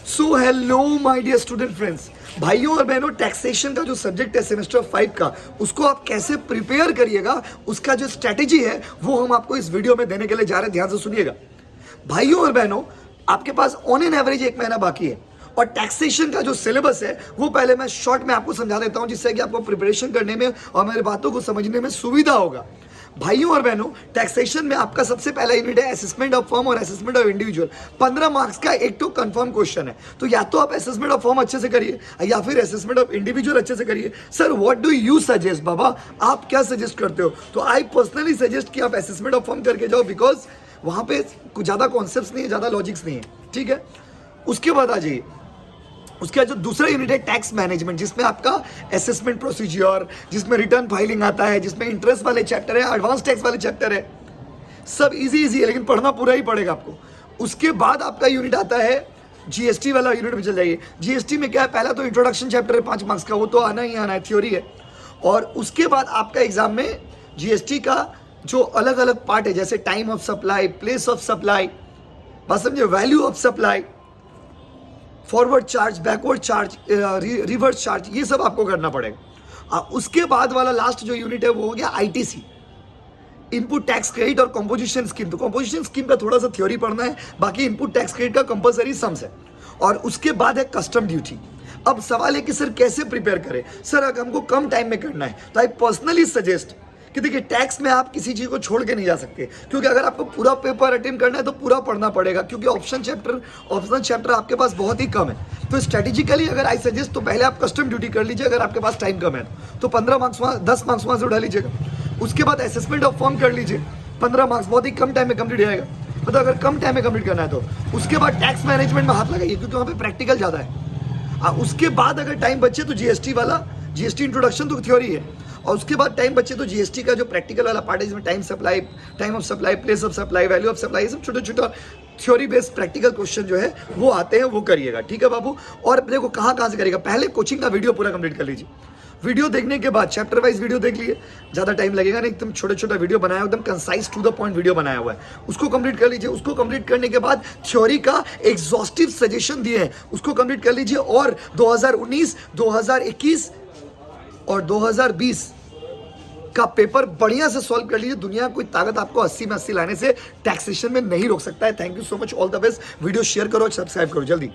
So hello my dear student friends, भाइयों और बहनों, टैक्सेशन का जो सब्जेक्ट है सेमेस्टर 5 का, उसको आप कैसे प्रिपेयर करिएगा, उसका जो स्ट्रैटेजी है वो हम आपको इस वीडियो में देने के लिए जा रहे हैं। ध्यान से सुनिएगा भाइयों और बहनों, आपके पास ऑन एन एवरेज 1 महीना बाकी है और टैक्सेशन का जो सिलेबस है वो पहले मैं शॉर्ट में आपको समझा देता हूं, जिससे कि आपको प्रिपरेशन करने में और मेरी बातों को समझने में सुविधा होगा। भाइयों और बहनों, टैक्सेशन में आपका सबसे पहला यूनिट है असेसमेंट ऑफ फर्म और असेसमेंट ऑफ इंडिविजुअल। 15 मार्क्स का एक तो कंफर्म क्वेश्चन है, तो या तो आप असेसमेंट ऑफ फर्म अच्छे से करिए या फिर असेसमेंट ऑफ इंडिविजुअल अच्छे से करिए। Sir what do you suggest? बाबा आप क्या सजेस्ट करते हो? तो आई पर्सनली सजेस्ट कि आप असेसमेंट ऑफ फर्म करके जाओ, बिकॉज वहां पे कुछ ज्यादा कॉन्सेप्ट्स नहीं है, ज्यादा लॉजिक्स नहीं है। ठीक है, उसके बाद आ जाइए, उसका जो दूसरा यूनिट है टैक्स मैनेजमेंट, जिसमें आपका असेसमेंट प्रोसीजर, जिसमें रिटर्न फाइलिंग आता है, जिसमें इंटरेस्ट वाले चैप्टर है, एडवांस टैक्स वाले चैप्टर है। सब इजी है, लेकिन पढ़ना पूरा ही पड़ेगा आपको। उसके बाद आपका यूनिट आता है जीएसटी वाला यूनिट में चल जाइए। जीएसटी में क्या है, पहला तो इंट्रोडक्शन चैप्टर है 5 मार्क्स का, वो तो आना ही आना है, थ्योरी है। और उसके बाद आपका एग्जाम में जीएसटी का जो अलग अलग पार्ट है, जैसे time of supply, place of supply, बात समझे, value of supply, forward charge, backward charge, reverse charge, ये सब आपको करना पड़ेगा। उसके बाद वाला लास्ट जो यूनिट है वो हो गया आईटीसी, इनपुट टैक्स क्रेडिट और कंपोजिशन स्कीम। तो कंपोजिशन स्कीम का थोड़ा सा थ्योरी पढ़ना है, बाकी इनपुट टैक्स क्रेडिट का कंपलसरी सम्स है। और उसके बाद है कस्टम ड्यूटी। अब सवाल है कि सर कैसे प्रिपेयर करें? सर अगर हमको कम टाइम में करना है तो आई पर्सनली सजेस्ट कि देखिए, टैक्स में आप किसी चीज को छोड़ के नहीं जा सकते, क्योंकि अगर आपको पूरा पेपर अटेम्प्ट करना है तो पूरा पढ़ना पड़ेगा, क्योंकि ऑप्शनल चैप्टर आपके पास बहुत ही कम है। तो स्ट्रेटेजिकली अगर आई सजेस्ट तो पहले आप कस्टम ड्यूटी कर लीजिए, अगर आपके पास टाइम कम है तो 15 मार्क्स वहाँ, 10 मार्क्स वहाँ से उठा लीजिएगा। उसके बाद असेसमेंट ऑफ फर्म कर लीजिए, 15 मार्क्स बहुत ही कम टाइम में कंप्लीट हो जाएगा। मतलब अगर कम टाइम में कंप्लीट करना है तो उसके बाद टैक्स मैनेजमेंट में हाथ लगाइए, क्योंकि वहाँ पे प्रैक्टिकल ज़्यादा है। उसके बाद अगर टाइम बचे तो जीएसटी वाला, जीएसटी इंट्रोडक्शन तो थ्योरी है, और उसके बाद टाइम बचे तो जीएसटी का जो प्रैक्टिकल वाला पार्ट है, जिसमें time supply, time of supply, place of supply, value of supply, सब छोटे छोटे थ्योरी बेस्ड प्रैक्टिकल क्वेश्चन जो है वो आते हैं, वो करिएगा। ठीक है बाबू। और देखो कहाँ से करिएगा, पहले कोचिंग का वीडियो पूरा कंप्लीट कर लीजिए। वीडियो देखने के बाद चैप्टर वाइज वीडियो देख लिए, ज़्यादा टाइम लगेगा नहीं, एकदम छोटा वीडियो बनाया, एकदम concise to the point video बनाया हुआ है, उसको कंप्लीट कर लीजिए। उसको कंप्लीट करने के बाद थ्योरी का एग्जॉस्टिव सजेशन दिए हैं, उसको कंप्लीट कर लीजिए। और 2019, 2021 और 2020 का पेपर बढ़िया से सॉल्व कर लीजिए। दुनिया कोई ताकत आपको 80 में 80 लाने से टैक्सेशन में नहीं रोक सकता है। Thank you so much, all the best. Video share करो, सब्सक्राइब करो जल्दी।